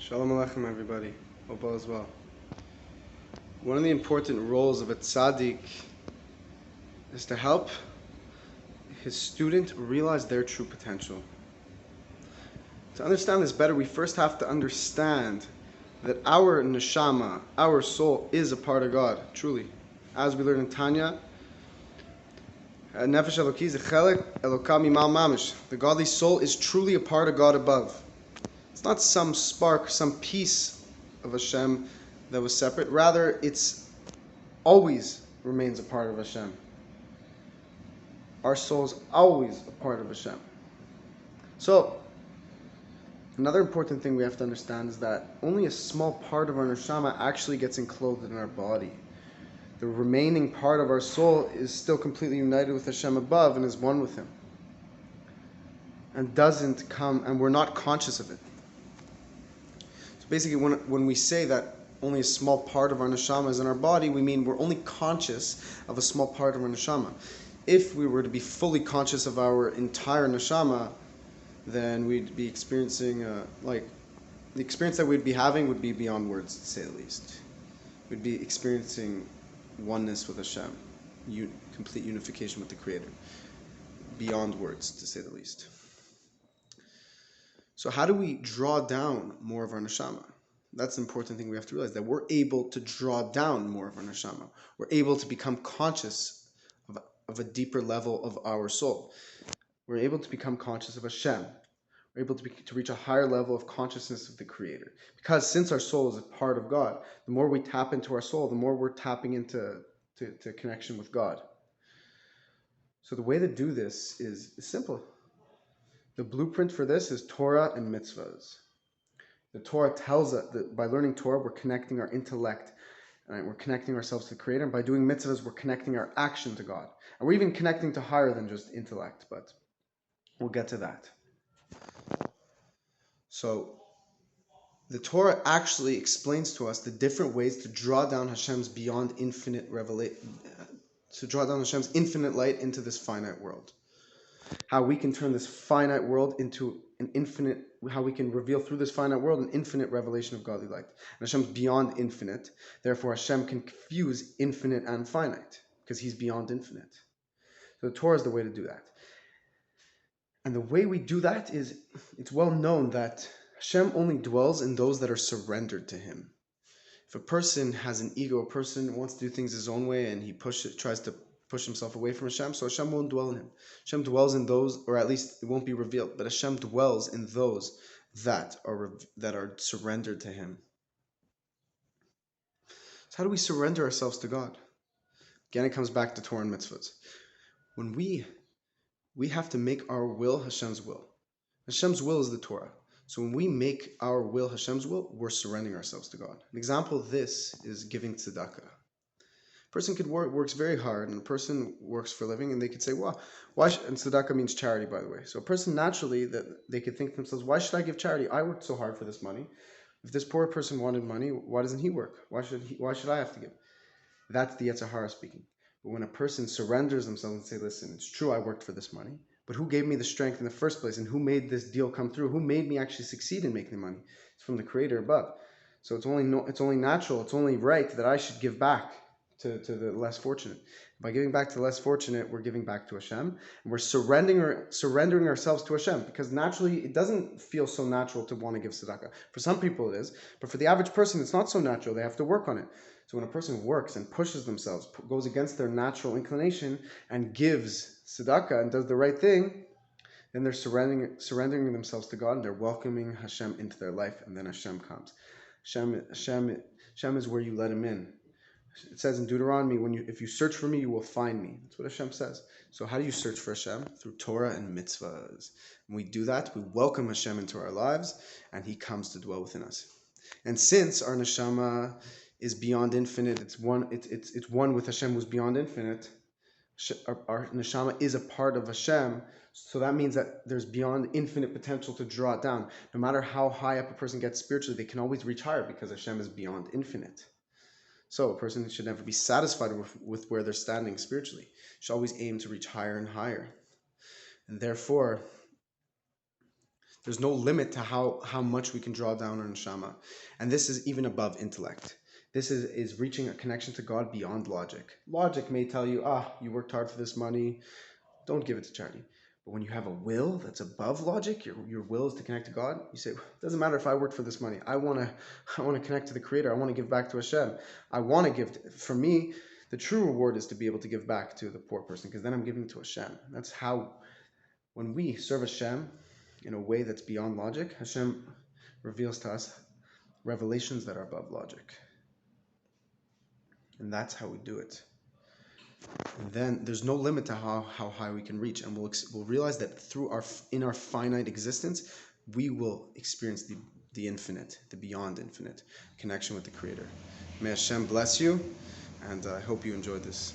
Shalom Aleichem, everybody. Hope all is well. One of the important roles of a tzaddik is to help his student realize their true potential. To understand this better, we first have to understand that our neshama, our soul, is a part of God, truly. As we learn in Tanya, Nefesh Eloki zechelek Eloka mimal mamish. The godly soul is truly a part of God above. It's not some spark, some piece of Hashem that was separate. Rather, it's always remains a part of Hashem. Our soul is always a part of Hashem. So, another important thing we have to understand is that only a small part of our neshama actually gets enclosed in our body. The remaining part of our soul is still completely united with Hashem above and is one with Him. And doesn't come, and we're not conscious of it. So basically, when we say that only a small part of our neshama is in our body, we mean we're only conscious of a small part of our neshama. If we were to be fully conscious of our entire neshama, then we'd be experiencing, the experience that we'd be having would be beyond words, to say the least. We'd be experiencing oneness with Hashem, complete unification with the Creator, beyond words, to say the least. So how do we draw down more of our neshama? That's the important thing we have to realize, that we're able to draw down more of our neshama. We're able to become conscious of a deeper level of our soul. We're able to become conscious of Hashem. We're able to reach a higher level of consciousness of the Creator. Because since our soul is a part of God, the more we tap into our soul, the more we're tapping into connection with God. So the way to do this is simple. The blueprint for this is Torah and mitzvahs. The Torah tells us that by learning Torah, we're connecting our intellect, right? We're connecting ourselves to the Creator, and by doing mitzvahs, we're connecting our action to God. And we're even connecting to higher than just intellect, but we'll get to that. So, the Torah actually explains to us the different ways to draw down Hashem's beyond infinite revelation, to draw down Hashem's infinite light into this finite world. How we can turn this finite world into an infinite, how we can reveal through this finite world an infinite revelation of godly light. And Hashem's beyond infinite, therefore Hashem can fuse infinite and finite, because He's beyond infinite. So the Torah is the way to do that. And the way we do that is, it's well known that Hashem only dwells in those that are surrendered to Him. If a person has an ego, a person wants to do things his own way, and he tries to push himself away from Hashem, so Hashem won't dwell in him. Hashem dwells in those, or at least it won't be revealed, but Hashem dwells in those that are surrendered to Him. So how do we surrender ourselves to God? Again, it comes back to Torah and mitzvahs. When we have to make our will Hashem's will. Hashem's will is the Torah. So when we make our will Hashem's will, we're surrendering ourselves to God. An example of this is giving tzedakah. A person works very hard, and a person works for a living, and they could say, well, and tzedakah means charity, by the way. So a person naturally, that they could think to themselves, why should I give charity? I worked so hard for this money. If this poor person wanted money, why doesn't he work? Why should I have to give? That's the Yetzer Hara speaking. But when a person surrenders themselves and say, listen, it's true I worked for this money, but who gave me the strength in the first place, and who made this deal come through? Who made me actually succeed in making the money? It's from the Creator above. So it's only natural, it's only right that I should give back to the less fortunate. By giving back to the less fortunate, we're giving back to Hashem, and we're surrendering ourselves to Hashem, because naturally it doesn't feel so natural to want to give tzedakah. For some people it is, but for the average person it's not so natural. They have to work on it. So when a person works and pushes themselves, goes against their natural inclination and gives tzedakah and does the right thing, then they're surrendering themselves to God, and they're welcoming Hashem into their life, and then Hashem comes. Hashem is where you let Him in. It says in Deuteronomy, if you search for me, you will find me. That's what Hashem says. So how do you search for Hashem? Through Torah and mitzvahs. When we do that, we welcome Hashem into our lives, and He comes to dwell within us. And since our neshama is beyond infinite, it's one with Hashem who's beyond infinite, our neshama is a part of Hashem, so that means that there's beyond infinite potential to draw it down. No matter how high up a person gets spiritually, they can always reach higher, because Hashem is beyond infinite. So a person should never be satisfied with where they're standing spiritually. Should always aim to reach higher and higher. And therefore, There's no limit to how much we can draw down our neshama. And this is even above intellect. This is reaching a connection to God beyond logic. Logic may tell you, you worked hard for this money, don't give it to charity. But when you have a will that's above logic, your will is to connect to God, you say, it doesn't matter if I worked for this money. I want to connect to the Creator. I want to give back to Hashem. I want to give. For me, the true reward is to be able to give back to the poor person, because then I'm giving to Hashem. That's how, when we serve Hashem in a way that's beyond logic, Hashem reveals to us revelations that are above logic. And that's how we do it. And then there's no limit to how high we can reach, and we'll realize that in our finite existence, we will experience the infinite, the beyond infinite connection with the Creator. May Hashem bless you, and I hope you enjoyed this.